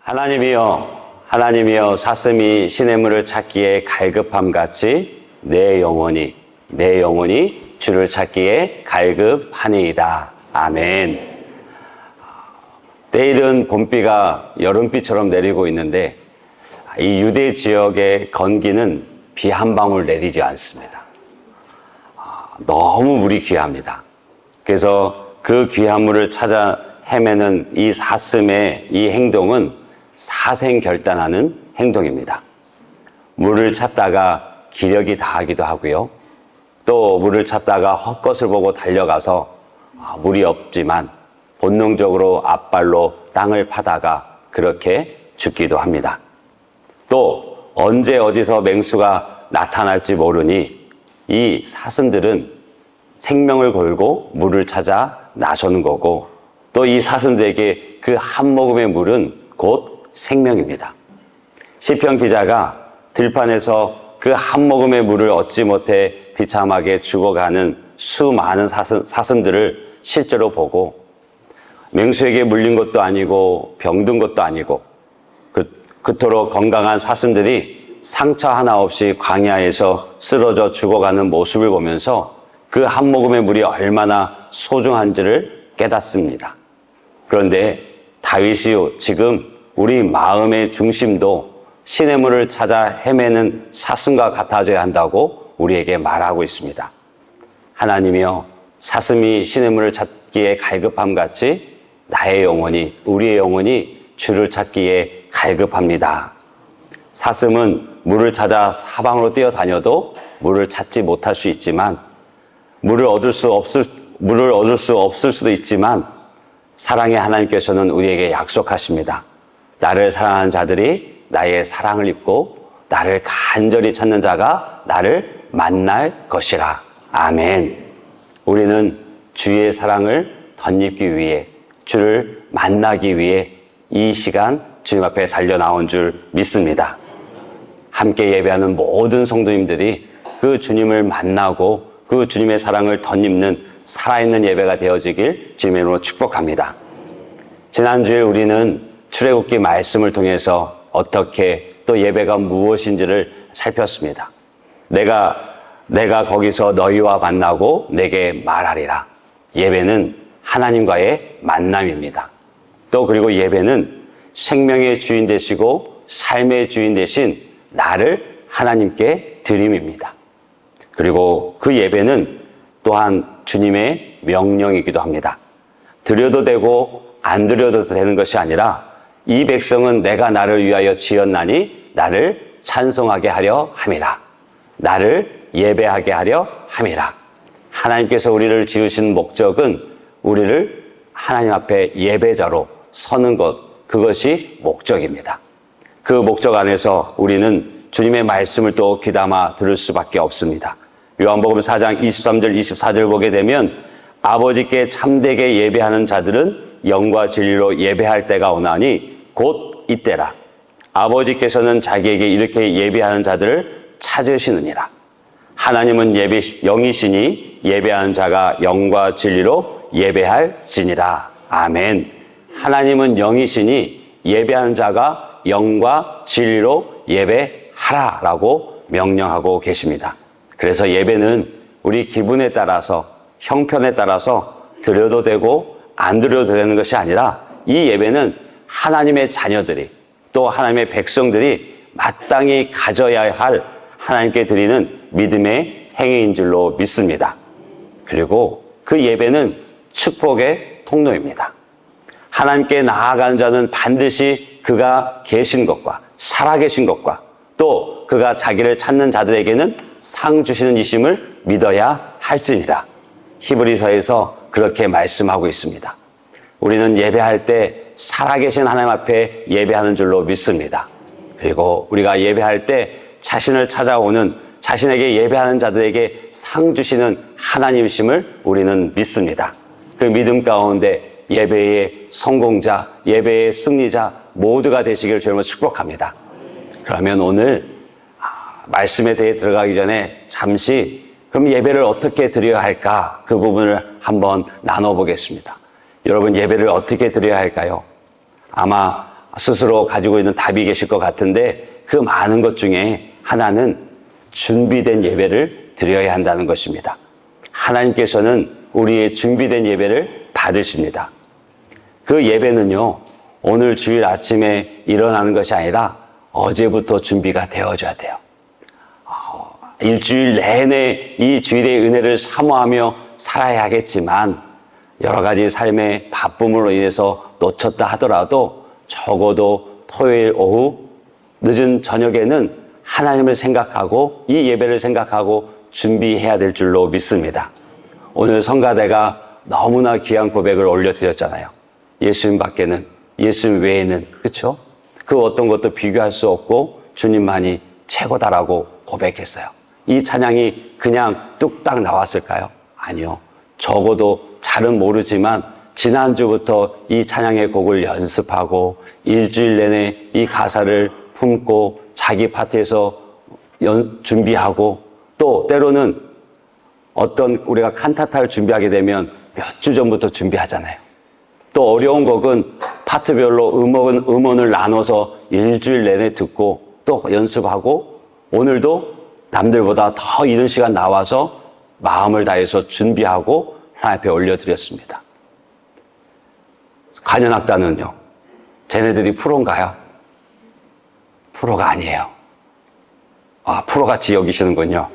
하나님이여 사슴이 시냇물을 찾기에 갈급함 같이 내 영혼이 주를 찾기에 갈급하니이다. 아멘. 때이른 봄비가 여름비처럼 내리고 있는데 이 유대 지역의 건기는 비 한 방울 내리지 않습니다. 너무 물이 귀합니다. 그래서 그 귀한 물을 찾아 헤매는 이 사슴의 이 행동은 사생결단하는 행동입니다. 물을 찾다가 기력이 다하기도 하고요. 또 물을 찾다가 헛것을 보고 달려가서 물이 없지만 본능적으로 앞발로 땅을 파다가 그렇게 죽기도 합니다. 또 언제 어디서 맹수가 나타날지 모르니 이 사슴들은 생명을 걸고 물을 찾아 나서는 거고, 또 이 사슴들에게 그 한 모금의 물은 곧 생명입니다. 시편 기자가 들판에서 그 한 모금의 물을 얻지 못해 비참하게 죽어가는 수많은 사슴들을 실제로 보고, 맹수에게 물린 것도 아니고 병든 것도 아니고 그토록 건강한 사슴들이 상처 하나 없이 광야에서 쓰러져 죽어가는 모습을 보면서 그 한 모금의 물이 얼마나 소중한지를 깨닫습니다. 그런데 다윗이 지금 우리 마음의 중심도 시냇물을 찾아 헤매는 사슴과 같아져야 한다고 우리에게 말하고 있습니다. 하나님이여 사슴이 시냇물을 찾기에 갈급함 같이 우리의 영혼이 주를 찾기에 갈급합니다. 사슴은 물을 찾아 사방으로 뛰어다녀도 물을 찾지 못할 수 있지만, 물을 얻을 수 없을 수도 있지만, 사랑의 하나님께서는 우리에게 약속하십니다. 나를 사랑하는 자들이 나의 사랑을 입고 나를 간절히 찾는 자가 나를 만날 것이라. 아멘. 우리는 주의 사랑을 덧입기 위해, 주를 만나기 위해 이 시간 주님 앞에 달려 나온 줄 믿습니다. 함께 예배하는 모든 성도님들이 그 주님을 만나고 그 주님의 사랑을 덧입는 살아있는 예배가 되어지길 주님의 이름으로 축복합니다. 지난주에 우리는 출애굽기 말씀을 통해서 어떻게 또 예배가 무엇인지를 살폈습니다. 내가 거기서 너희와 만나고 내게 말하리라. 예배는 하나님과의 만남입니다. 또 그리고 예배는 생명의 주인 되시고 삶의 주인 되신 나를 하나님께 드림입니다. 그리고 그 예배는 또한 주님의 명령이기도 합니다. 드려도 되고 안 드려도 되는 것이 아니라 이 백성은 내가 나를 위하여 지었나니 나를 찬송하게 하려 함이라. 나를 예배하게 하려 함이라. 하나님께서 우리를 지으신 목적은 우리를 하나님 앞에 예배자로 서는 것, 그것이 목적입니다. 그 목적 안에서 우리는 주님의 말씀을 또 귀담아 들을 수밖에 없습니다. 요한복음 4장 23절 24절 보게 되면 아버지께 참되게 예배하는 자들은 영과 진리로 예배할 때가 오나니 곧 이때라. 아버지께서는 자기에게 이렇게 예배하는 자들을 찾으시느니라. 하나님은 영이시니 예배하는 자가 영과 진리로 예배할지니라. 아멘. 하나님은 영이시니 예배하는 자가 영과 진리로 예배하라라고 명령하고 계십니다. 그래서 예배는 우리 기분에 따라서, 형편에 따라서 드려도 되고 안 드려도 되는 것이 아니라 이 예배는 하나님의 자녀들이, 또 하나님의 백성들이 마땅히 가져야 할 하나님께 드리는 믿음의 행위인 줄로 믿습니다. 그리고 그 예배는 축복의 통로입니다. 하나님께 나아가는 자는 반드시 그가 계신 것과 살아계신 것과 또 그가 자기를 찾는 자들에게는 상 주시는 이심을 믿어야 할지니라. 히브리서에서 그렇게 말씀하고 있습니다. 우리는 예배할 때 살아계신 하나님 앞에 예배하는 줄로 믿습니다. 그리고 우리가 예배할 때 자신을 찾아오는, 자신에게 예배하는 자들에게 상 주시는 하나님이심을 우리는 믿습니다. 그 믿음 가운데 예배의 성공자, 예배의 승리자 모두가 되시기를 주님으로 축복합니다. 그러면 오늘 말씀에 대해 들어가기 전에 잠시 그럼 예배를 어떻게 드려야 할까? 그 부분을 한번 나눠보겠습니다. 여러분, 예배를 어떻게 드려야 할까요? 아마 스스로 가지고 있는 답이 계실 것 같은데 그 많은 것 중에 하나는 준비된 예배를 드려야 한다는 것입니다. 하나님께서는 우리의 준비된 예배를 받으십니다. 그 예배는요, 오늘 주일 아침에 일어나는 것이 아니라 어제부터 준비가 되어져야 돼요. 일주일 내내 이 주일의 은혜를 사모하며 살아야 하겠지만 여러 가지 삶의 바쁨으로 인해서 놓쳤다 하더라도 적어도 토요일 오후 늦은 저녁에는 하나님을 생각하고 이 예배를 생각하고 준비해야 될 줄로 믿습니다. 오늘 성가대가 너무나 귀한 고백을 올려드렸잖아요. 예수님 밖에는, 예수님 외에는, 그렇죠? 그 어떤 것도 비교할 수 없고 주님만이 최고다라고 고백했어요. 이 찬양이 그냥 뚝딱 나왔을까요? 아니요. 적어도 잘은 모르지만 지난주부터 이 찬양의 곡을 연습하고 일주일 내내 이 가사를 품고 자기 파트에서 준비하고 또 때로는 어떤 우리가 칸타타를 준비하게 되면 몇 주 전부터 준비하잖아요. 또 어려운 곡은 파트별로 음원을 나눠서 일주일 내내 듣고 또 연습하고 오늘도 남들보다 더 이른 시간 나와서 마음을 다해서 준비하고 하나님 앞에 올려드렸습니다. 관현악단은요, 쟤네들이 프로인가요? 프로가 아니에요. 프로같이 여기시는군요.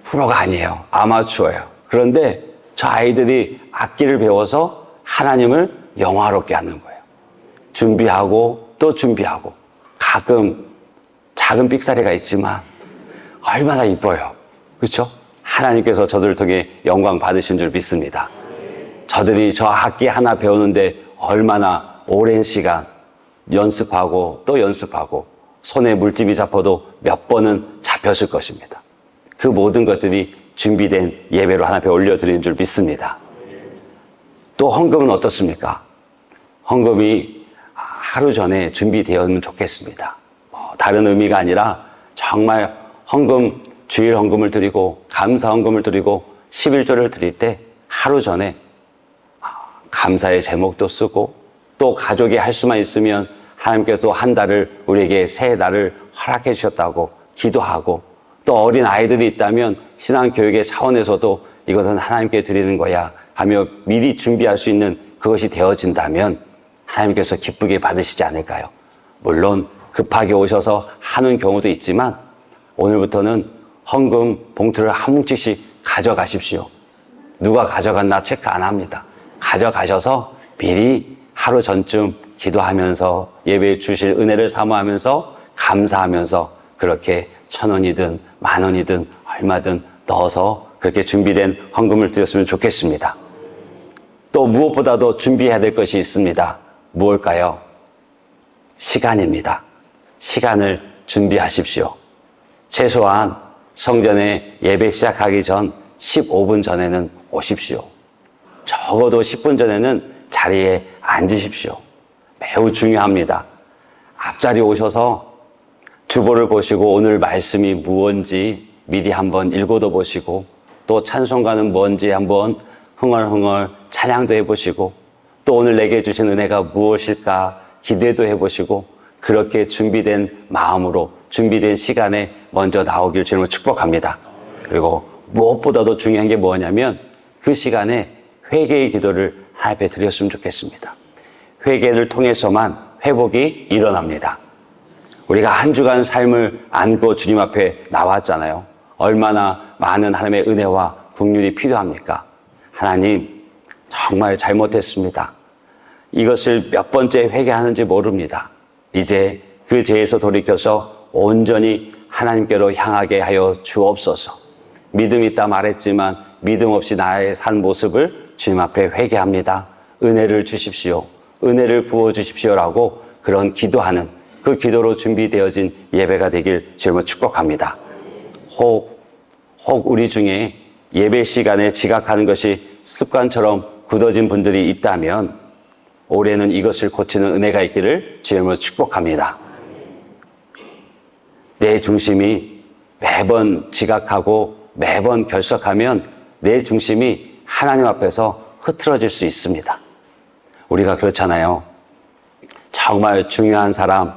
프로가 아니에요. 아마추어예요. 그런데 저 아이들이 악기를 배워서 하나님을 영화롭게 하는 거예요. 준비하고 또 준비하고 가끔 작은 삑사리가 있지만 얼마나 이뻐요. 그렇죠? 하나님께서 저들을 통해 영광 받으신 줄 믿습니다. 저들이 저 악기 하나 배우는데 얼마나 오랜 시간 연습하고 또 연습하고 손에 물집이 잡혀도 몇 번은 잡혔을 것입니다. 그 모든 것들이 준비된 예배로 하나님 앞에 올려드리는 줄 믿습니다. 또 헌금은 어떻습니까? 헌금이 하루 전에 준비되었으면 좋겠습니다. 다른 의미가 아니라 정말 헌금, 주일 헌금을 드리고 감사 헌금을 드리고 11조를 드릴 때 하루 전에 감사의 제목도 쓰고 또 가족이 할 수만 있으면 하나님께서 한 달을 우리에게 새 달을 허락해 주셨다고 기도하고 또 어린 아이들이 있다면 신앙교육의 차원에서도 이것은 하나님께 드리는 거야 하며 미리 준비할 수 있는 그것이 되어진다면 하나님께서 기쁘게 받으시지 않을까요? 물론 급하게 오셔서 하는 경우도 있지만 오늘부터는 헌금 봉투를 한 뭉치씩 가져가십시오. 누가 가져갔나 체크 안 합니다. 가져가셔서 미리 하루 전쯤 기도하면서 예배 주실 은혜를 사모하면서 감사하면서 그렇게 1,000원이든 10,000원이든 얼마든 넣어서 그렇게 준비된 헌금을 드렸으면 좋겠습니다. 또 무엇보다도 준비해야 될 것이 있습니다. 무엇일까요? 시간입니다. 시간을 준비하십시오. 최소한 성전에 예배 시작하기 전 15분 전에는 오십시오. 적어도 10분 전에는 자리에 앉으십시오. 매우 중요합니다. 앞자리 오셔서 주보를 보시고 오늘 말씀이 무언지 미리 한번 읽어도 보시고 또 찬송가는 뭔지 한번 흥얼흥얼 찬양도 해보시고 또 오늘 내게 주신 은혜가 무엇일까 기대도 해보시고 그렇게 준비된 마음으로 준비된 시간에 먼저 나오길 주님을 축복합니다. 그리고 무엇보다도 중요한 게 뭐냐면 그 시간에 회개의 기도를 하나님 앞에 드렸으면 좋겠습니다. 회개를 통해서만 회복이 일어납니다. 우리가 한 주간 삶을 안고 주님 앞에 나왔잖아요. 얼마나 많은 하나님의 은혜와 긍휼이 필요합니까? 하나님, 정말 잘못했습니다. 이것을 몇 번째 회개하는지 모릅니다. 이제 그 죄에서 돌이켜서 온전히 하나님께로 향하게 하여 주옵소서. 믿음 있다 말했지만 믿음 없이 나의 산 모습을 주님 앞에 회개합니다. 은혜를 주십시오. 은혜를 부어주십시오라고 그런 기도하는 그 기도로 준비되어진 예배가 되길 주님을 축복합니다. 혹 우리 중에 예배 시간에 지각하는 것이 습관처럼 굳어진 분들이 있다면 올해는 이것을 고치는 은혜가 있기를 주님으로 축복합니다. 내 중심이 매번 지각하고 매번 결석하면 내 중심이 하나님 앞에서 흐트러질 수 있습니다. 우리가 그렇잖아요. 정말 중요한 사람,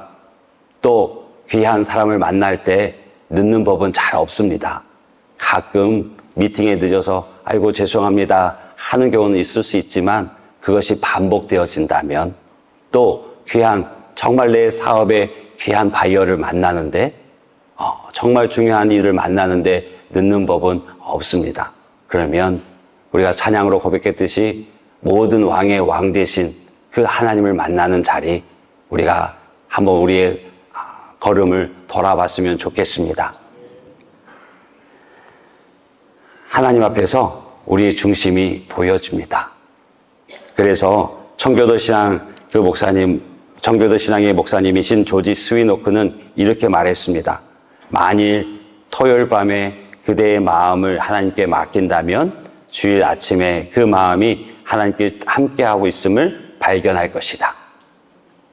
또 귀한 사람을 만날 때 늦는 법은 잘 없습니다. 가끔 미팅에 늦어서 아이고 죄송합니다 하는 경우는 있을 수 있지만, 그것이 반복되어진다면, 또 귀한, 정말 내 사업에 귀한 바이어를 만나는데, 정말 중요한 일을 만나는데 늦는 법은 없습니다. 그러면 우리가 찬양으로 고백했듯이 모든 왕의 왕 되신 그 하나님을 만나는 자리, 우리가 한번 우리의 걸음을 돌아봤으면 좋겠습니다. 하나님 앞에서 우리의 중심이 보여집니다. 그래서 청교도 신앙 그 목사님, 청교도 신앙의 목사님이신 조지 스위노크는 이렇게 말했습니다. 만일 토요일 밤에 그대의 마음을 하나님께 맡긴다면 주일 아침에 그 마음이 하나님께 함께하고 있음을 발견할 것이다.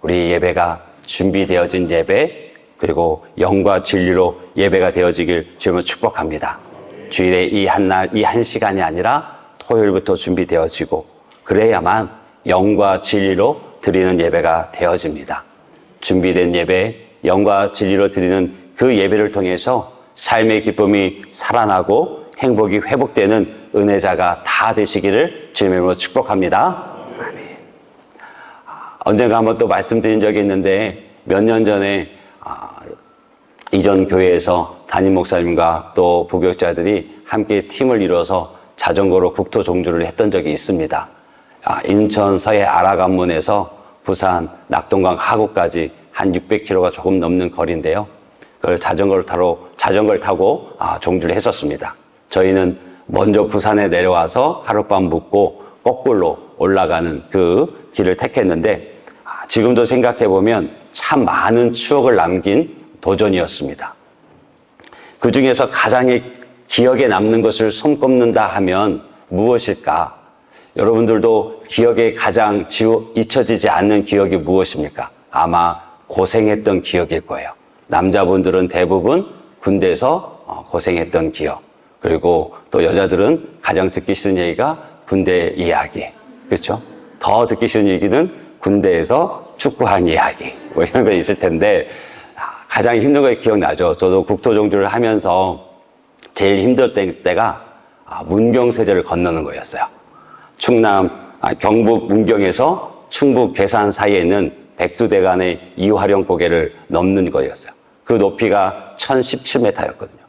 우리 예배가 준비되어진 예배, 그리고 영과 진리로 예배가 되어지길 주님을 축복합니다. 주일에 이 한 날, 이 한 시간이 아니라 토요일부터 준비되어지고, 그래야만 영과 진리로 드리는 예배가 되어집니다. 준비된 예배, 영과 진리로 드리는 그 예배를 통해서 삶의 기쁨이 살아나고 행복이 회복되는 은혜자가 다 되시기를 주님의 이름으로 축복합니다. 아멘. 언젠가 한번 또 말씀드린 적이 있는데, 몇 년 전에 이전 교회에서 담임 목사님과 또 부교육자들이 함께 팀을 이뤄서 자전거로 국토 종주를 했던 적이 있습니다. 인천 서해 아라간문에서 부산 낙동강 하구까지 한 600km가 조금 넘는 거리인데요. 그걸 자전거를 타고 종주를 했었습니다. 저희는 먼저 부산에 내려와서 하룻밤 묵고 거꾸로 올라가는 그 길을 택했는데, 지금도 생각해보면 참 많은 추억을 남긴 도전이었습니다. 그 중에서 가장 기억에 남는 것을 손꼽는다 하면 무엇일까? 여러분들도 기억에 가장 잊혀지지 않는 기억이 무엇입니까? 아마 고생했던 기억일 거예요. 남자분들은 대부분 군대에서 고생했던 기억, 그리고 또 여자들은 가장 듣기 싫은 얘기가 군대 이야기, 그렇죠? 더 듣기 싫은 얘기는 군대에서 축구한 이야기, 뭐 이런 거 있을 텐데, 가장 힘든 거 기억나죠? 저도 국토종주를 하면서 제일 힘들 때가 문경세제를 건너는 거였어요. 경북 문경에서 충북 괴산 사이에 있는 백두대간의 이화령 고개를 넘는 거였어요. 그 높이가 1017m였거든요.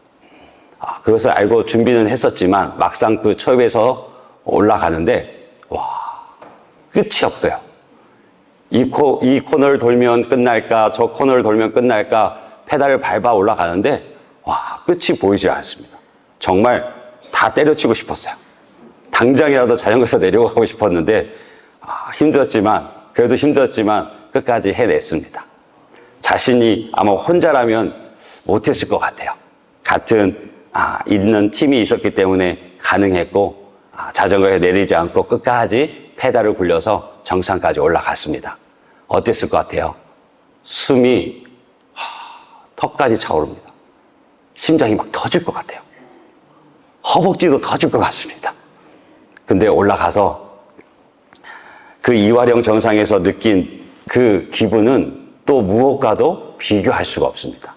그것을 알고 준비는 했었지만 막상 그 처음에서 올라가는데 와, 끝이 없어요. 이 코너를 돌면 끝날까, 저 코너를 돌면 끝날까, 페달을 밟아 올라가는데 와, 끝이 보이지 않습니다. 정말 다 때려치고 싶었어요. 당장이라도 자전거에서 내려가고 싶었는데 그래도 힘들었지만 끝까지 해냈습니다. 자신이 아마 혼자라면 못했을 것 같아요. 같은 있는 팀이 있었기 때문에 가능했고, 자전거에 내리지 않고 끝까지 페달을 굴려서 정상까지 올라갔습니다. 어땠을 것 같아요? 숨이 턱까지 차오릅니다. 심장이 막 터질 것 같아요. 허벅지도 터질 것 같습니다. 근데 올라가서 그 이화령 정상에서 느낀 그 기분은 또 무엇과도 비교할 수가 없습니다.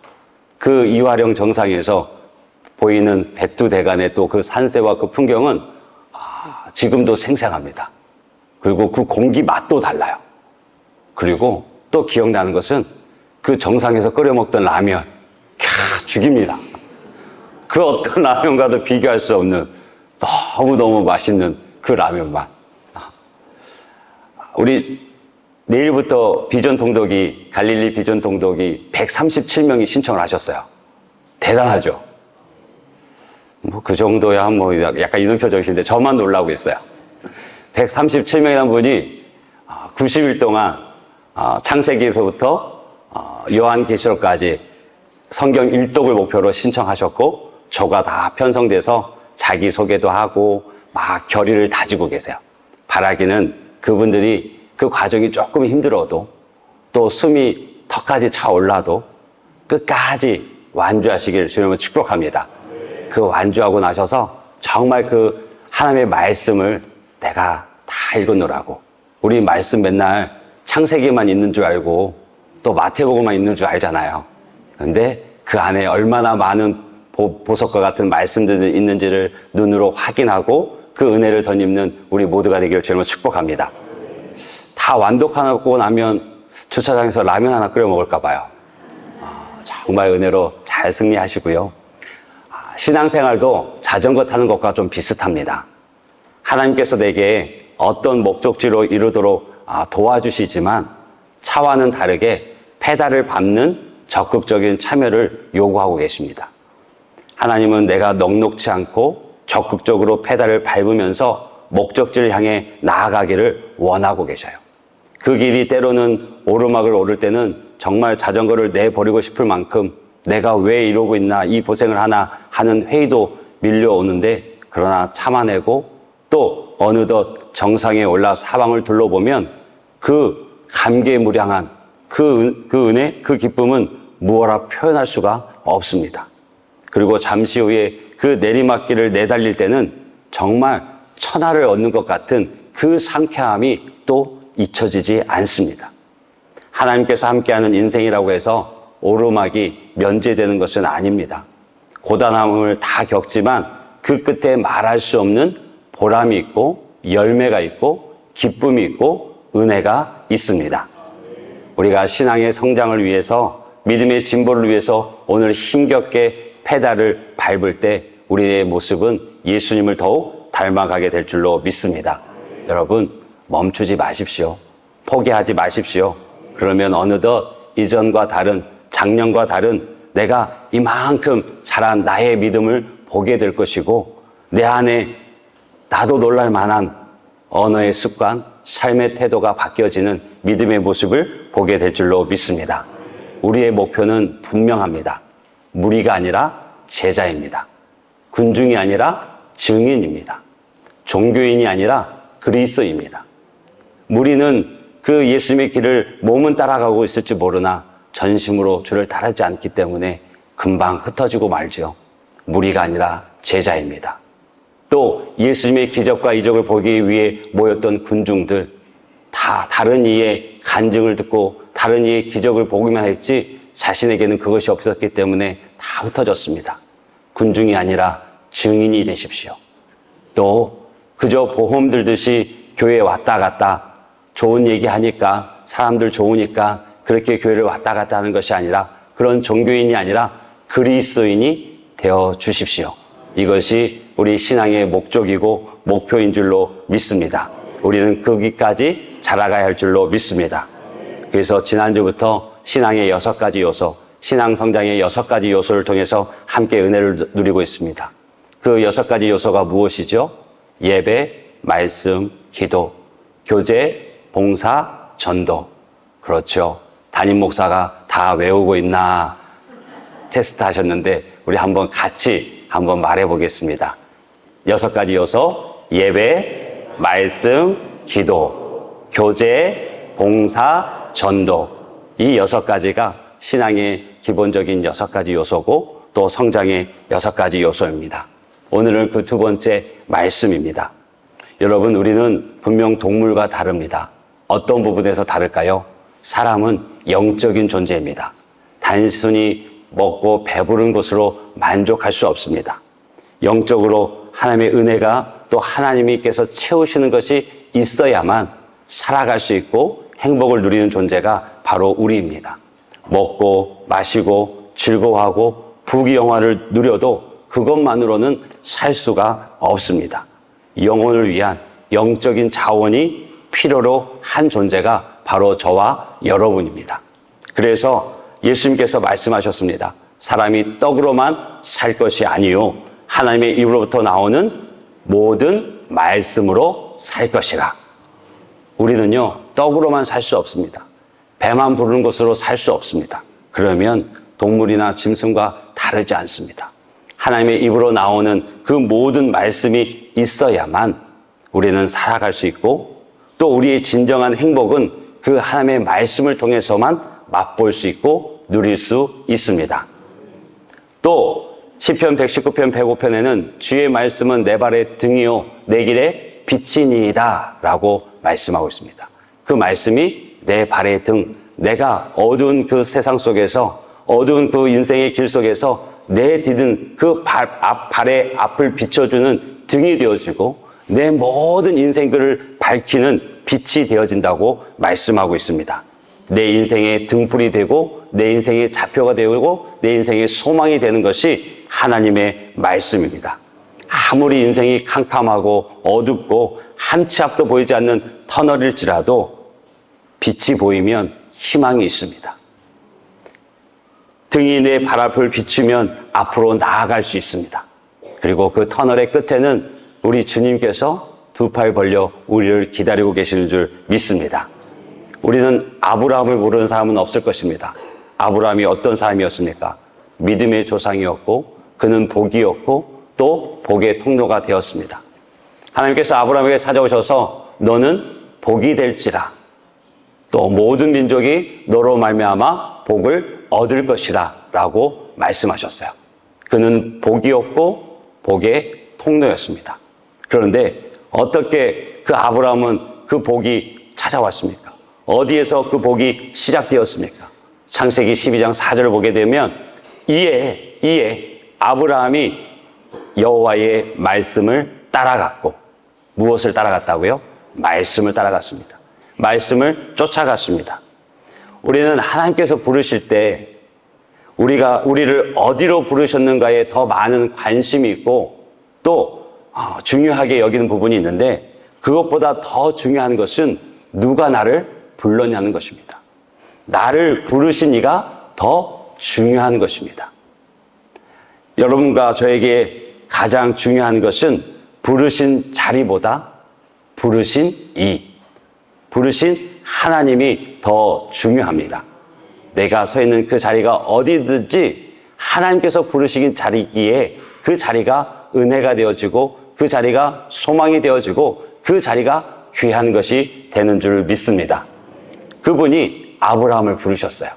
그 이화령 정상에서 보이는 백두대간의 또 그 산세와 그 풍경은 지금도 생생합니다. 그리고 그 공기 맛도 달라요. 그리고 또 기억나는 것은 그 정상에서 끓여 먹던 라면, 죽입니다. 그 어떤 라면과도 비교할 수 없는 너무너무 맛있는 그 라면 맛. 우리 내일부터 비전 통독이, 갈릴리 비전 통독이 137명이 신청을 하셨어요. 대단하죠? 뭐 그 정도야 뭐 약간 이런 표정이신데 저만 놀라고 있어요. 137명이라는 분이 90일 동안 창세기에서부터 요한계시록까지 성경 일독을 목표로 신청하셨고, 조가 다 편성돼서 자기소개도 하고 막 결의를 다지고 계세요. 바라기는 그분들이 그 과정이 조금 힘들어도, 또 숨이 턱까지 차올라도 끝까지 완주하시길 주님을 축복합니다. 그 완주하고 나셔서 정말 그 하나님의 말씀을 내가 다 읽어놓으라고, 우리 말씀 맨날 창세기만 있는 줄 알고 또 마태복음만 있는 줄 알잖아요. 그런데 그 안에 얼마나 많은 보석과 같은 말씀들이 있는지를 눈으로 확인하고 그 은혜를 덧입는 우리 모두가 되기를 주님으로 축복합니다. 다 완독하고 나면 주차장에서 라면 하나 끓여 먹을까 봐요. 정말 은혜로 잘 승리하시고요. 신앙생활도 자전거 타는 것과 좀 비슷합니다. 하나님께서 내게 어떤 목적지로 이루도록 도와주시지만 차와는 다르게 페달을 밟는 적극적인 참여를 요구하고 계십니다. 하나님은 내가 넉넉지 않고 적극적으로 페달을 밟으면서 목적지를 향해 나아가기를 원하고 계셔요. 그 길이 때로는 오르막을 오를 때는 정말 자전거를 내버리고 싶을 만큼 내가 왜 이러고 있나, 이 고생을 하나 하는 회의도 밀려오는데, 그러나 참아내고 또 어느덧 정상에 올라 사방을 둘러보면 그 감개무량한 그 은혜, 그 기쁨은 무어라 표현할 수가 없습니다. 그리고 잠시 후에 그 내리막길을 내달릴 때는 정말 천하를 얻는 것 같은 그 상쾌함이 또 잊혀지지 않습니다. 하나님께서 함께하는 인생이라고 해서 오르막이 면제되는 것은 아닙니다. 고단함을 다 겪지만 그 끝에 말할 수 없는 보람이 있고 열매가 있고 기쁨이 있고 은혜가 있습니다. 우리가 신앙의 성장을 위해서, 믿음의 진보를 위해서 오늘 힘겹게 페달을 밟을 때 우리의 모습은 예수님을 더욱 닮아가게 될 줄로 믿습니다. 여러분, 멈추지 마십시오. 포기하지 마십시오. 그러면 어느덧 이전과 다른, 작년과 다른 내가 이만큼 자란 나의 믿음을 보게 될 것이고, 내 안에 나도 놀랄 만한 언어의 습관, 삶의 태도가 바뀌어지는 믿음의 모습을 보게 될 줄로 믿습니다. 우리의 목표는 분명합니다. 무리가 아니라 제자입니다. 군중이 아니라 증인입니다. 종교인이 아니라 그리스도입니다. 무리는 그 예수님의 길을 몸은 따라가고 있을지 모르나 전심으로 주를 따르지 않기 때문에 금방 흩어지고 말지요. 무리가 아니라 제자입니다. 또 예수님의 기적과 이적을 보기 위해 모였던 군중들, 다 다른 이의 간증을 듣고 다른 이의 기적을 보기만 했지 자신에게는 그것이 없었기 때문에 다 흩어졌습니다. 군중이 아니라 증인이 되십시오. 또 그저 보험 들듯이 교회에 왔다 갔다, 좋은 얘기하니까, 사람들 좋으니까 그렇게 교회를 왔다 갔다 하는 것이 아니라, 그런 종교인이 아니라 그리스도인이 되어 주십시오. 이것이 우리 신앙의 목적이고 목표인 줄로 믿습니다. 우리는 거기까지 자라가야 할 줄로 믿습니다. 그래서 지난주부터 신앙의 6가지 요소, 신앙 성장의 6가지 요소를 통해서 함께 은혜를 누리고 있습니다. 그 6가지 요소가 무엇이죠? 예배, 말씀, 기도, 교제, 봉사, 전도. 그렇죠. 담임 목사가 다 외우고 있나 테스트 하셨는데 우리 한번 같이 한번 말해 보겠습니다. 6가지 요소: 예배, 말씀, 기도, 교제, 봉사, 전도. 이 6가지가 신앙의 기본적인 6가지 요소고 또 성장의 6가지 요소입니다. 오늘은 그 두 번째 말씀입니다. 여러분, 우리는 분명 동물과 다릅니다. 어떤 부분에서 다를까요? 사람은 영적인 존재입니다. 단순히 먹고 배부른 것으로 만족할 수 없습니다. 영적으로 하나님의 은혜가 또 하나님께서 채우시는 것이 있어야만 살아갈 수 있고 행복을 누리는 존재가 바로 우리입니다. 먹고 마시고 즐거워하고 부귀영화를 누려도 그것만으로는 살 수가 없습니다. 영혼을 위한 영적인 자원이 필요로 한 존재가 바로 저와 여러분입니다. 그래서 예수님께서 말씀하셨습니다. 사람이 떡으로만 살 것이 아니요 하나님의 입으로부터 나오는 모든 말씀으로 살 것이라. 우리는요, 떡으로만 살 수 없습니다. 배만 부르는 것으로 살 수 없습니다. 그러면 동물이나 짐승과 다르지 않습니다. 하나님의 입으로 나오는 그 모든 말씀이 있어야만 우리는 살아갈 수 있고, 또 우리의 진정한 행복은 그 하나님의 말씀을 통해서만 맛볼 수 있고 누릴 수 있습니다. 또 시편 119편 105편에는 주의 말씀은 내 발의 등이요 내 길의 빛이니이다 라고 말씀하고 있습니다. 그 말씀이 내 발의 등, 내가 어두운 그 세상 속에서, 어두운 그 인생의 길 속에서 내 디딘 그 발의 앞을 비춰주는 등이 되어주고 내 모든 인생글을 밝히는 빛이 되어진다고 말씀하고 있습니다. 내 인생의 등불이 되고 내 인생의 좌표가 되고 내 인생의 소망이 되는 것이 하나님의 말씀입니다. 아무리 인생이 캄캄하고 어둡고 한 치 앞도 보이지 않는 터널일지라도 빛이 보이면 희망이 있습니다. 등이 내 발 앞을 비추면 앞으로 나아갈 수 있습니다. 그리고 그 터널의 끝에는 우리 주님께서 두 팔 벌려 우리를 기다리고 계시는 줄 믿습니다. 우리는 아브라함을 모르는 사람은 없을 것입니다. 아브라함이 어떤 사람이었습니까? 믿음의 조상이었고 그는 복이었고 또 복의 통로가 되었습니다. 하나님께서 아브라함에게 찾아오셔서 너는 복이 될지라, 또 모든 민족이 너로 말미암아 복을 얻을 것이라 라고 말씀하셨어요. 그는 복이었고 복의 통로였습니다. 그런데 어떻게 그 아브라함은 그 복이 찾아왔습니까? 어디에서 그 복이 시작되었습니까? 창세기 12장 4절을 보게 되면 이에 아브라함이 여호와의 말씀을 따라갔고, 무엇을 따라갔다고요? 말씀을 따라갔습니다. 말씀을 쫓아갔습니다. 우리는 하나님께서 부르실 때 우리를 어디로 부르셨는가에 더 많은 관심이 있고 또 중요하게 여기는 부분이 있는데, 그것보다 더 중요한 것은 누가 나를 불렀냐는 것입니다. 나를 부르신 이가 더 중요한 것입니다. 여러분과 저에게 가장 중요한 것은 부르신 자리보다 부르신 하나님이 더 중요합니다. 내가 서 있는 그 자리가 어디든지 하나님께서 부르신 자리기에 그 자리가 은혜가 되어지고 그 자리가 소망이 되어지고 그 자리가 귀한 것이 되는 줄 믿습니다. 그분이 아브라함을 부르셨어요.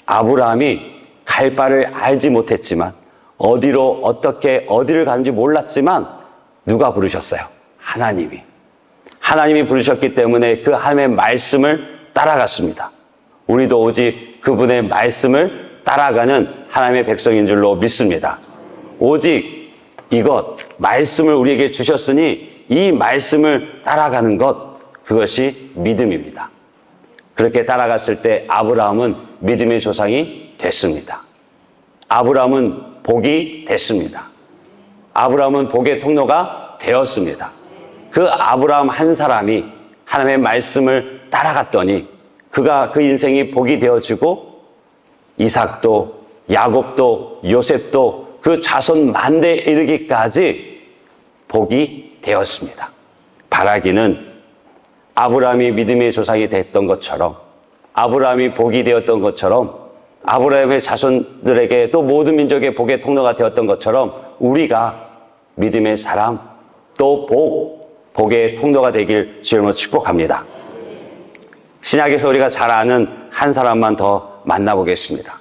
아브라함이 갈 바를 알지 못했지만, 어디로 어디를 가는지 몰랐지만 누가 부르셨어요? 하나님이 부르셨기 때문에 그 하나님의 말씀을 따라갔습니다. 우리도 오직 그분의 말씀을 따라가는 하나님의 백성인 줄로 믿습니다. 오직 말씀을 우리에게 주셨으니 이 말씀을 따라가는 그것이 믿음입니다. 그렇게 따라갔을 때 아브라함은 믿음의 조상이 됐습니다. 아브라함은 복이 됐습니다. 아브라함은 복의 통로가 되었습니다. 그 아브라함 한 사람이 하나님의 말씀을 따라갔더니 그 인생이 복이 되어지고 이삭도 야곱도 요셉도 그 자손 만대에 이르기까지 복이 되었습니다. 바라기는 아브라함이 믿음의 조상이 됐던 것처럼, 아브라함이 복이 되었던 것처럼, 아브라함의 자손들에게 또 모든 민족의 복의 통로가 되었던 것처럼 우리가 믿음의 사람, 또 복의 통로가 되길 주님으로 축복합니다. 신약에서 우리가 잘 아는 한 사람만 더 만나보겠습니다.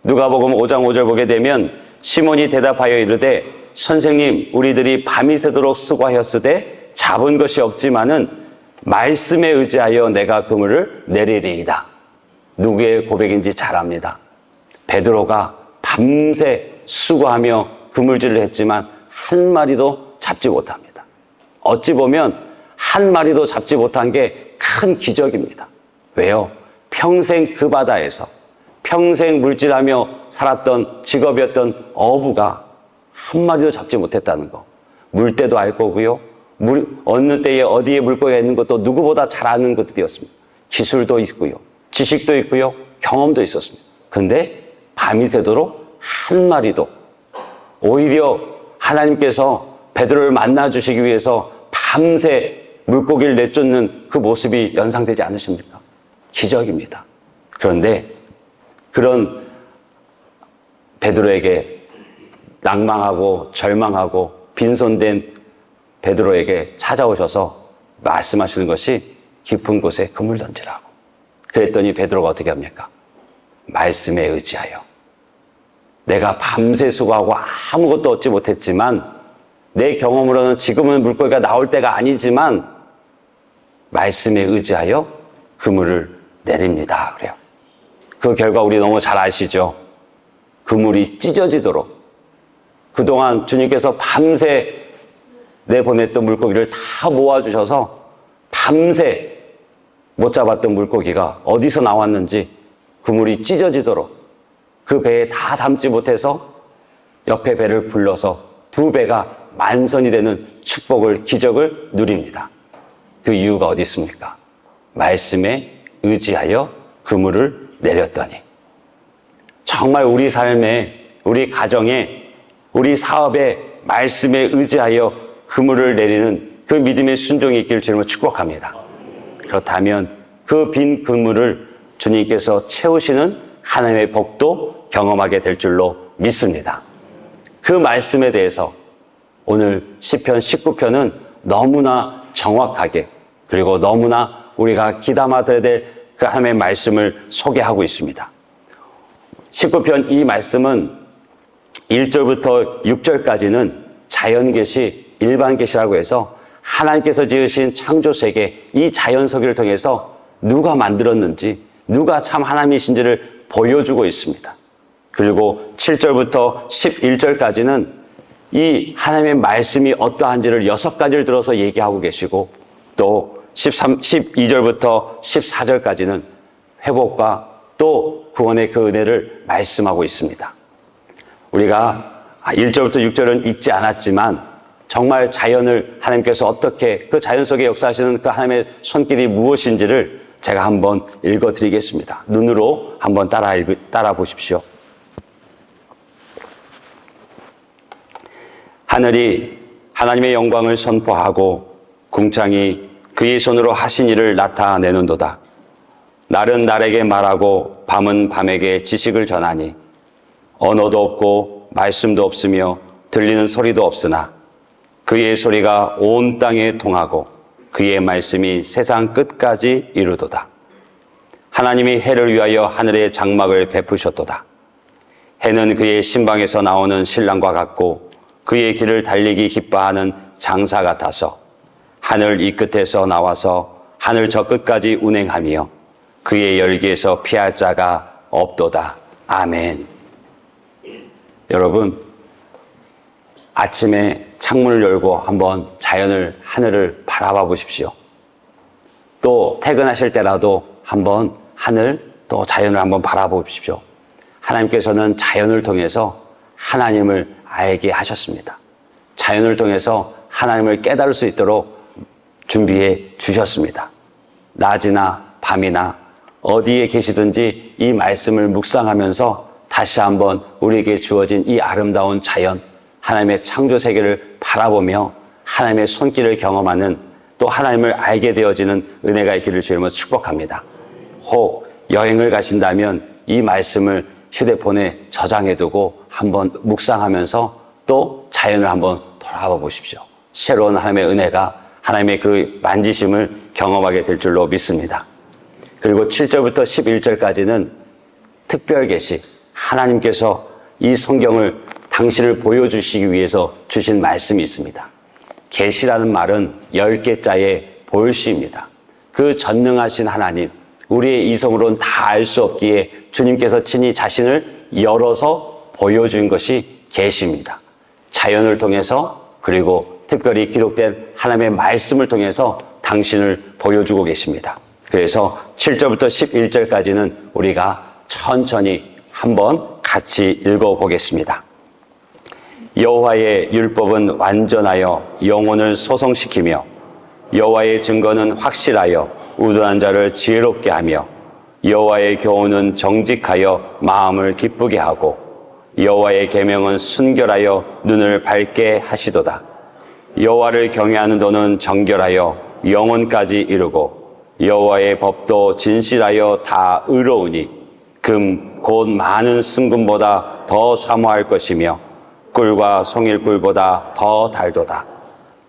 누가복음 5장 5절 보게 되면 시몬이 대답하여 이르되 선생님, 우리들이 밤이 새도록 수고하였으되 잡은 것이 없지만은 말씀에 의지하여 내가 그물을 내리리이다. 누구의 고백인지 잘 압니다. 베드로가 밤새 수고하며 그물질을 했지만 한 마리도 잡지 못합니다. 어찌 보면 한 마리도 잡지 못한 게 큰 기적입니다. 왜요? 평생 그 바다에서 평생 물질하며 살았던 직업이었던 어부가 한 마리도 잡지 못했다는 거. 물때도 알 거고요. 어느 때에 어디에 물고기가 있는 것도 누구보다 잘 아는 것들이었습니다. 기술도 있고요. 지식도 있고요. 경험도 있었습니다. 근데 밤이 새도록 한 마리도, 오히려 하나님께서 베드로를 만나주시기 위해서 밤새 물고기를 내쫓는 그 모습이 연상되지 않으십니까? 기적입니다. 그런데 그런 베드로에게 낭망하고 절망하고 빈손된 베드로에게 찾아오셔서 말씀하시는 것이 깊은 곳에 그물 던지라고. 그랬더니 베드로가 어떻게 합니까? 말씀에 의지하여. 내가 밤새 수고하고 아무것도 얻지 못했지만 내 경험으로는 지금은 물고기가 나올 때가 아니지만 말씀에 의지하여 그물을 내립니다. 그래요. 그 결과 우리 너무 잘 아시죠? 그물이 찢어지도록 그동안 주님께서 밤새 내보냈던 물고기를 다 모아주셔서 밤새 못 잡았던 물고기가 어디서 나왔는지 그물이 찢어지도록 그 배에 다 담지 못해서 옆에 배를 불러서 두 배가 만선이 되는 축복을, 기적을 누립니다. 그 이유가 어디 있습니까? 말씀에 의지하여 그물을 내렸더니. 정말 우리 삶에, 우리 가정에, 우리 사업에 말씀에 의지하여 그물을 내리는 그 믿음의 순종이 있기를 주님을 축복합니다. 그렇다면 그 빈 그물을 주님께서 채우시는 하나님의 복도 경험하게 될 줄로 믿습니다. 그 말씀에 대해서 오늘 시편 19편은 너무나 정확하게, 그리고 너무나 우리가 귀담아들어야 될 그 하나님의 말씀을 소개하고 있습니다. 19편 이 말씀은 1절부터 6절까지는 자연계시, 일반계시라고 해서 하나님께서 지으신 창조세계, 이 자연세계를 통해서 누가 만들었는지, 누가 참 하나님이신지를 보여주고 있습니다. 그리고 7절부터 11절까지는 이 하나님의 말씀이 어떠한지를 6가지를 들어서 얘기하고 계시고, 또 12절부터 14절까지는 회복과 또 구원의 그 은혜를 말씀하고 있습니다. 우리가 1절부터 6절은 읽지 않았지만 정말 자연을 하나님께서 어떻게, 그 자연 속에 역사하시는 그 하나님의 손길이 무엇인지를 제가 한번 읽어드리겠습니다. 눈으로 한번 따라 보십시오. 하늘이 하나님의 영광을 선포하고 궁창이 그의 손으로 하신 일을 나타내는도다. 날은 날에게 말하고 밤은 밤에게 지식을 전하니 언어도 없고 말씀도 없으며 들리는 소리도 없으나 그의 소리가 온 땅에 통하고 그의 말씀이 세상 끝까지 이루도다. 하나님이 해를 위하여 하늘의 장막을 베푸셨도다. 해는 그의 신방에서 나오는 신랑과 같고 그의 길을 달리기 기뻐하는 장사 같아서 하늘 이 끝에서 나와서 하늘 저 끝까지 운행하며 그의 열기에서 피할 자가 없도다. 아멘. 여러분, 아침에 창문을 열고 한번 자연을, 하늘을 바라봐 보십시오. 또 퇴근하실 때라도 한번 하늘, 또 자연을 한번 바라보십시오. 하나님께서는 자연을 통해서 하나님을 알게 하셨습니다. 자연을 통해서 하나님을 깨달을 수 있도록 준비해 주셨습니다. 낮이나 밤이나 어디에 계시든지 이 말씀을 묵상하면서 다시 한번 우리에게 주어진 이 아름다운 자연, 하나님의 창조 세계를 바라보며 하나님의 손길을 경험하는, 또 하나님을 알게 되어지는 은혜가 있기를 주님으로 축복합니다. 혹 여행을 가신다면 이 말씀을 휴대폰에 저장해두고 한번 묵상하면서 또 자연을 한번 돌아봐 보십시오. 새로운 하나님의 은혜가, 하나님의 그 만지심을 경험하게 될 줄로 믿습니다. 그리고 7절부터 11절까지는 특별 계시, 하나님께서 이 성경을 당신을 보여주시기 위해서 주신 말씀이 있습니다. 계시라는 말은 10개자의 볼시입니다. 그 전능하신 하나님, 우리의 이성으로는 다 알 수 없기에 주님께서 친히 자신을 열어서 보여준 것이 계시입니다. 자연을 통해서, 그리고 특별히 기록된 하나님의 말씀을 통해서 당신을 보여주고 계십니다. 그래서 7절부터 11절까지는 우리가 천천히 한번 같이 읽어보겠습니다. 여호와의 율법은 완전하여 영혼을 소성시키며 여호와의 증거는 확실하여 우둔한 자를 지혜롭게 하며 여호와의 교훈은 정직하여 마음을 기쁘게 하고 여호와의 계명은 순결하여 눈을 밝게 하시도다. 여호와를 경외하는 도는 정결하여 영혼까지 이루고 여호와의 법도 진실하여 다 의로우니 금 곧 많은 순금보다 더 사모할 것이며 꿀과 송일꿀보다 더 달도다.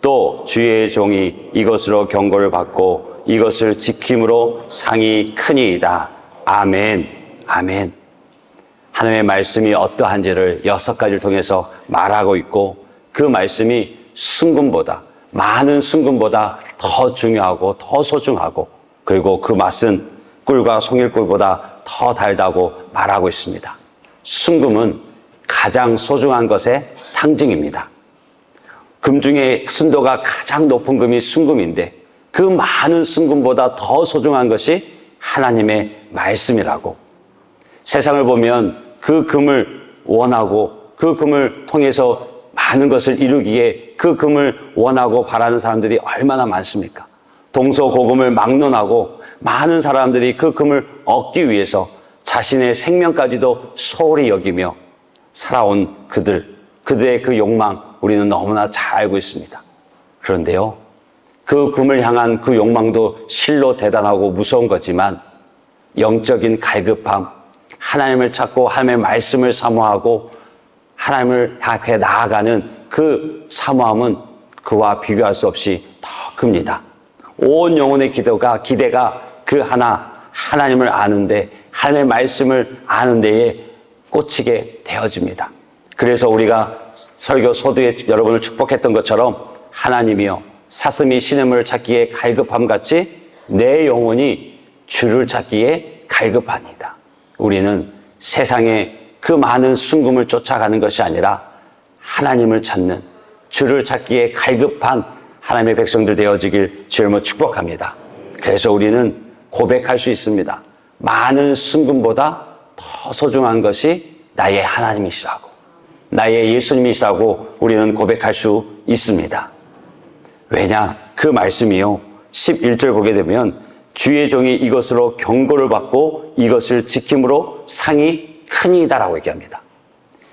또 주의 종이 이것으로 경고를 받고 이것을 지킴으로 상이 크니이다. 아멘. 아멘. 하나님의 말씀이 어떠한지를 6가지를 통해서 말하고 있고, 그 말씀이 순금보다, 많은 순금보다 더 중요하고 더 소중하고, 그리고 그 맛은 꿀과 송일꿀보다 더 달다고 말하고 있습니다. 순금은 가장 소중한 것의 상징입니다. 금 중에 순도가 가장 높은 금이 순금인데 그 많은 순금보다 더 소중한 것이 하나님의 말씀이라고. 세상을 보면 그 금을 원하고 그 금을 통해서 많은 것을 이루기에 그 금을 원하고 바라는 사람들이 얼마나 많습니까? 동서고금을 막론하고 많은 사람들이 그 금을 얻기 위해서 자신의 생명까지도 소홀히 여기며 살아온 그들의 그 욕망 우리는 너무나 잘 알고 있습니다. 그런데요, 그 금을 향한 그 욕망도 실로 대단하고 무서운 거지만 영적인 갈급함, 하나님을 찾고 하나님의 말씀을 사모하고 하나님을 향해 나아가는 그 사모함은 그와 비교할 수 없이 더 큽니다. 온 영혼의 기대가 그 하나님을 아는데, 하나님의 말씀을 아는 데에 꽂히게 되어집니다. 그래서 우리가 설교 소두에 여러분을 축복했던 것처럼 하나님이여 사슴이 신음을 찾기에 갈급함 같이 내 영혼이 주를 찾기에 갈급하니이다. 우리는 세상에 그 많은 순금을 쫓아가는 것이 아니라 하나님을 찾는, 주를 찾기에 갈급한 하나님의 백성들 되어지길 주님으로 축복합니다. 그래서 우리는 고백할 수 있습니다. 많은 순금보다 더 소중한 것이 나의 하나님이시라고, 나의 예수님이시라고 우리는 고백할 수 있습니다. 왜냐? 그 말씀이요, 11절 보게 되면 주의 종이 이것으로 경고를 받고 이것을 지킴으로 상이 크니이다라고 얘기합니다.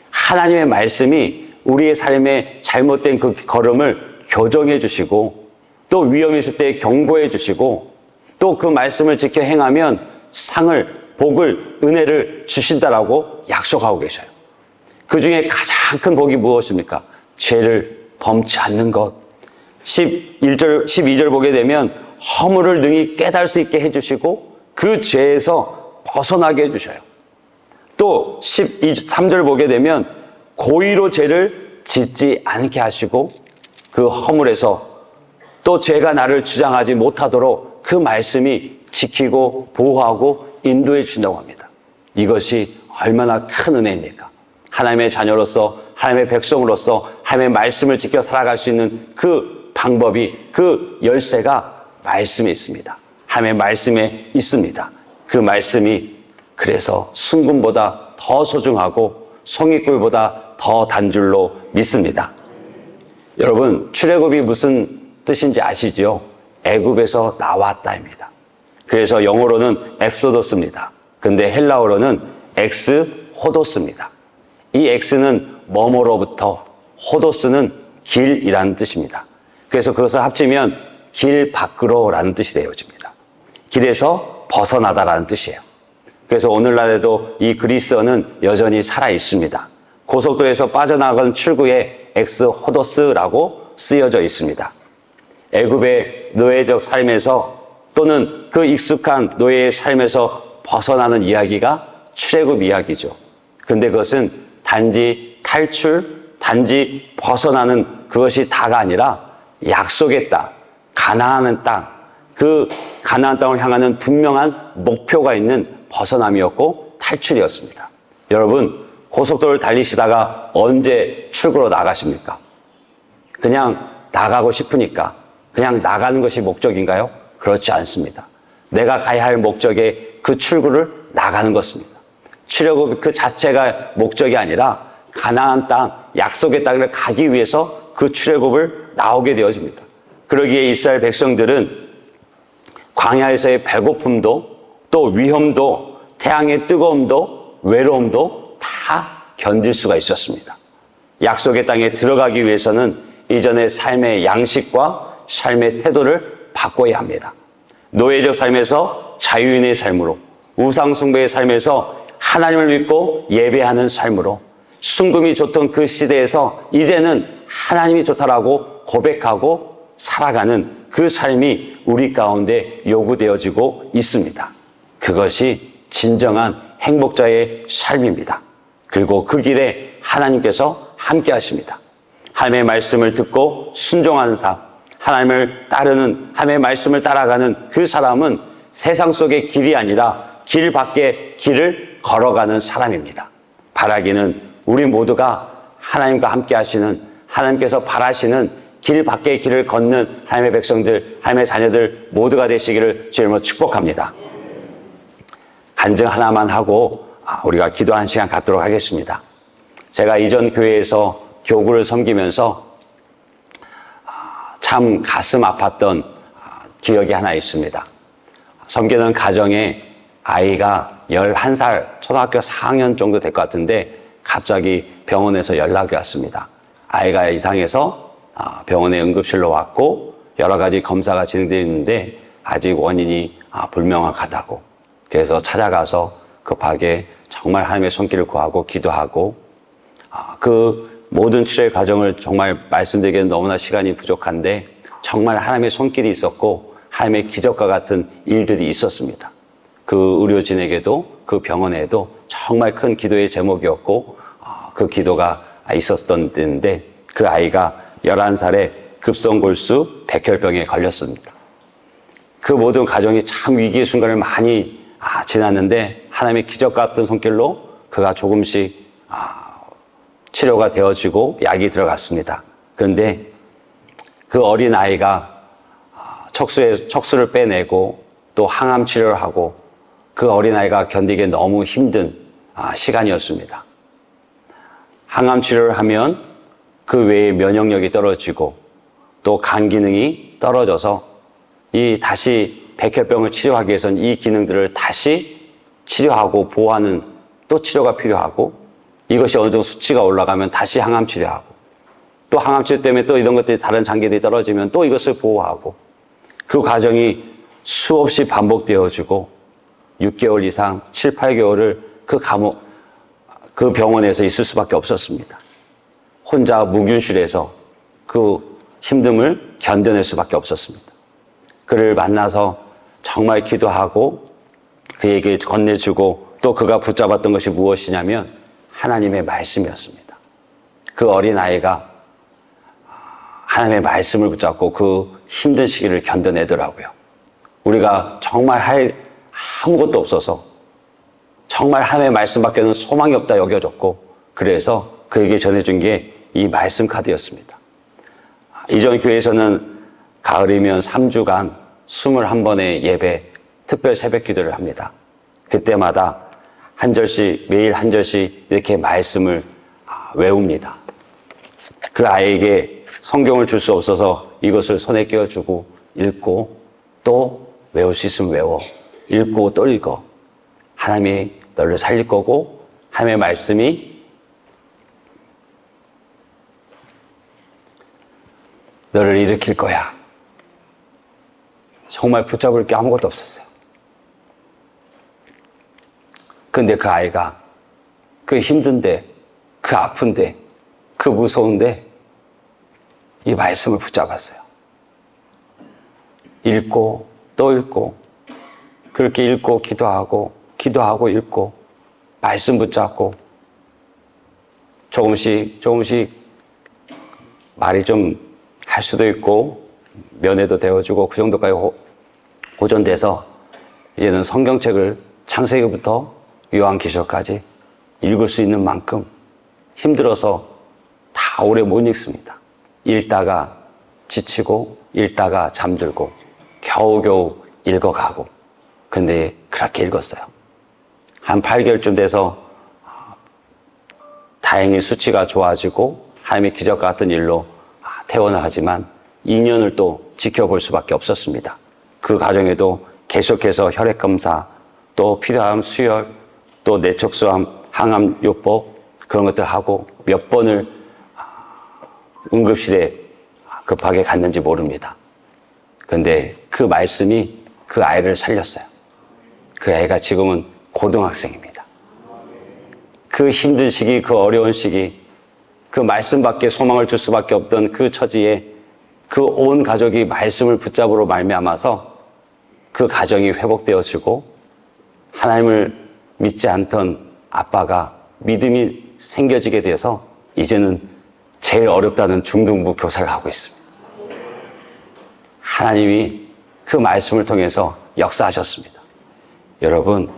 하나님의 말씀이 우리의 삶에 잘못된 그 걸음을 교정해 주시고, 또 위험이 있을 때 경고해 주시고, 또 그 말씀을 지켜 행하면 상을, 복을, 은혜를 주신다라고 약속하고 계셔요. 그 중에 가장 큰 복이 무엇입니까? 죄를 범치 않는 것. 12절 보게 되면 허물을 능히 깨달을 수 있게 해주시고 그 죄에서 벗어나게 해주셔요. 또 13절 보게 되면 고의로 죄를 짓지 않게 하시고 그 허물에서 또 죄가 나를 주장하지 못하도록 그 말씀이 지키고 보호하고 인도해 주신다고 합니다. 이것이 얼마나 큰 은혜입니까? 하나님의 자녀로서, 하나님의 백성으로서 하나님의 말씀을 지켜 살아갈 수 있는 그 방법이, 그 열쇠가 말씀에 있습니다. 하나님의 말씀에 있습니다. 그 말씀이 그래서 순금보다 더 소중하고 송이꿀보다 더 단 줄로 믿습니다. 여러분, 출애굽이 무슨 뜻인지 아시죠? 애굽에서 나왔다입니다. 그래서 영어로는 엑소더스입니다. 근데 헬라어로는 엑스호도스입니다. 이 엑스는 뭐뭐로부터, 호도스는 길이라는 뜻입니다. 그래서 그것을 합치면 길 밖으로라는 뜻이 되어집니다. 길에서 벗어나다라는 뜻이에요. 그래서 오늘날에도 이 그리스어는 여전히 살아 있습니다. 고속도로에서 빠져나간 출구에 엑스호도스라고 쓰여져 있습니다. 애굽의 노예적 삶에서 또는 그 익숙한 노예의 삶에서 벗어나는 이야기가 출애굽 이야기죠. 근데 그것은 단지 탈출, 단지 벗어나는 그것이 다가 아니라 약속의 땅, 가나안 땅, 그 가나안 땅을 향하는 분명한 목표가 있는 벗어남이었고 탈출이었습니다. 여러분, 고속도로를 달리시다가 언제 출구로 나가십니까? 그냥 나가고 싶으니까 그냥 나가는 것이 목적인가요? 그렇지 않습니다. 내가 가야 할 목적의 그 출구를 나가는 것입니다. 출애굽 그 자체가 목적이 아니라 가나안 땅, 약속의 땅을 가기 위해서 그 출애굽을 나오게 되어집니다. 그러기에 이스라엘 백성들은 광야에서의 배고픔도 또 위험도 태양의 뜨거움도 외로움도 다 견딜 수가 있었습니다. 약속의 땅에 들어가기 위해서는 이전의 삶의 양식과 삶의 태도를 바꿔야 합니다. 노예적 삶에서 자유인의 삶으로, 우상숭배의 삶에서 하나님을 믿고 예배하는 삶으로, 순금이 좋던 그 시대에서 이제는 하나님이 좋다라고 고백하고 살아가는 그 삶이 우리 가운데 요구되어지고 있습니다. 그것이 진정한 행복자의 삶입니다. 그리고 그 길에 하나님께서 함께 하십니다. 하나님의 말씀을 듣고 순종하는 삶, 하나님의 말씀을 따라가는 그 사람은 세상 속의 길이 아니라 길 밖에 길을 걸어가는 사람입니다. 바라기는 우리 모두가 하나님과 함께 하시는, 하나님께서 바라시는 길 밖의 길을 걷는 하나님의 백성들, 하나님의 자녀들 모두가 되시기를 주님으로 축복합니다. 간증 하나만 하고 우리가 기도하는 시간 갖도록 하겠습니다. 제가 이전 교회에서 교구를 섬기면서 참 가슴 아팠던 기억이 하나 있습니다. 섬기는 가정에 아이가 11살, 초등학교 4학년 정도 될 것 같은데 갑자기 병원에서 연락이 왔습니다. 아이가 이상해서 병원에 응급실로 왔고 여러 가지 검사가 진행되어 있는데 아직 원인이 불명확하다고. 그래서 찾아가서 급하게 정말 하나님의 손길을 구하고 기도하고 그 모든 치료의 과정을 정말 말씀드리기에는 너무나 시간이 부족한데 정말 하나님의 손길이 있었고 하나님의 기적과 같은 일들이 있었습니다. 그 의료진에게도 그 병원에도 정말 큰 기도의 제목이었고 그 기도가 있었던 때인데 그 아이가 11살에 급성골수 백혈병에 걸렸습니다. 그 모든 가정이 참 위기의 순간을 많이 지났는데 하나님의 기적 같은 손길로 그가 조금씩 치료가 되어지고 약이 들어갔습니다. 그런데 그 어린 아이가 척수를 빼내고 또 항암 치료를 하고 그 어린 아이가 견디기 너무 힘든 시간이었습니다. 항암 치료를 하면 그 외에 면역력이 떨어지고 또 간 기능이 떨어져서 다시 백혈병을 치료하기 위해서는 이 기능들을 다시 치료하고 보호하는 또 치료가 필요하고 이것이 어느 정도 수치가 올라가면 다시 항암 치료하고 또 항암 치료 때문에 또 이런 것들이 다른 장기들이 떨어지면 또 이것을 보호하고 그 과정이 수없이 반복되어지고 6개월 이상 7, 8개월을 그 병원에서 있을 수밖에 없었습니다. 혼자 무균실에서 그 힘듦을 견뎌낼 수밖에 없었습니다. 그를 만나서 정말 기도하고 그에게 건네주고 또 그가 붙잡았던 것이 무엇이냐면 하나님의 말씀이었습니다. 그 어린아이가 하나님의 말씀을 붙잡고 그 힘든 시기를 견뎌내더라고요. 우리가 정말 아무것도 없어서 정말 하나님의 말씀밖에는 소망이 없다 여겨졌고 그래서 그에게 전해준 게 이 말씀 카드였습니다. 이전 교회에서는 가을이면 3주간 21번의 예배, 특별 새벽 기도를 합니다. 그때마다 한 절씩, 매일 한 절씩 이렇게 말씀을 외웁니다. 그 아이에게 성경을 줄 수 없어서 이것을 손에 끼워주고 읽고 또 외울 수 있으면 외워. 읽고 또 읽어. 하나님이 너를 살릴 거고 하나님의 말씀이 너를 일으킬 거야. 정말 붙잡을 게 아무것도 없었어요. 근데 그 아이가 그 힘든데, 그 아픈데, 그 무서운데 이 말씀을 붙잡았어요. 읽고 또 읽고 그렇게 읽고 기도하고 읽고 말씀 붙잡고 조금씩 말이 좀 할 수도 있고 면회도 되어주고 그 정도까지 호전돼서 이제는 성경책을 창세기부터 요한계시록까지 읽을 수 있는 만큼 힘들어서 다 오래 못 읽습니다. 읽다가 지치고 읽다가 잠들고 겨우겨우 읽어가고 근데 그렇게 읽었어요. 한 8개월쯤 돼서 다행히 수치가 좋아지고 하나님의 기적 같은 일로 퇴원을 하지만 2년을 또 지켜볼 수밖에 없었습니다. 그 과정에도 계속해서 혈액검사, 또 필요한 수혈, 또 내척수암, 항암요법 그런 것들 하고 몇 번을 응급실에 급하게 갔는지 모릅니다. 그런데 그 말씀이 그 아이를 살렸어요. 그 애가 지금은 고등학생입니다. 그 힘든 시기, 그 어려운 시기, 그 말씀밖에 소망을 줄 수밖에 없던 그 처지에 그 온 가족이 말씀을 붙잡으로 말미암아서 그 가정이 회복되어지고 하나님을 믿지 않던 아빠가 믿음이 생겨지게 돼서 이제는 제일 어렵다는 중등부 교사를 하고 있습니다. 하나님이 그 말씀을 통해서 역사하셨습니다. 여러분,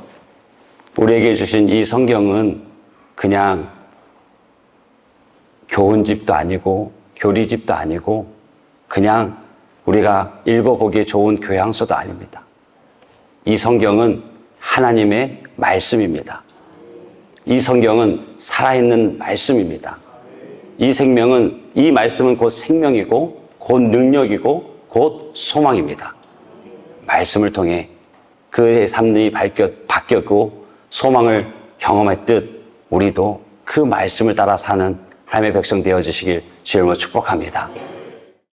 우리에게 주신 이 성경은 그냥 교훈집도 아니고 교리집도 아니고 그냥 우리가 읽어보기에 좋은 교양서도 아닙니다. 이 성경은 하나님의 말씀입니다. 이 성경은 살아있는 말씀입니다. 이 말씀은 곧 생명이고 곧 능력이고 곧 소망입니다. 말씀을 통해 그의 삶이 바뀌었고 소망을 경험했듯 우리도 그 말씀을 따라 사는 하나님의 백성 되어주시길 주님으로 축복합니다.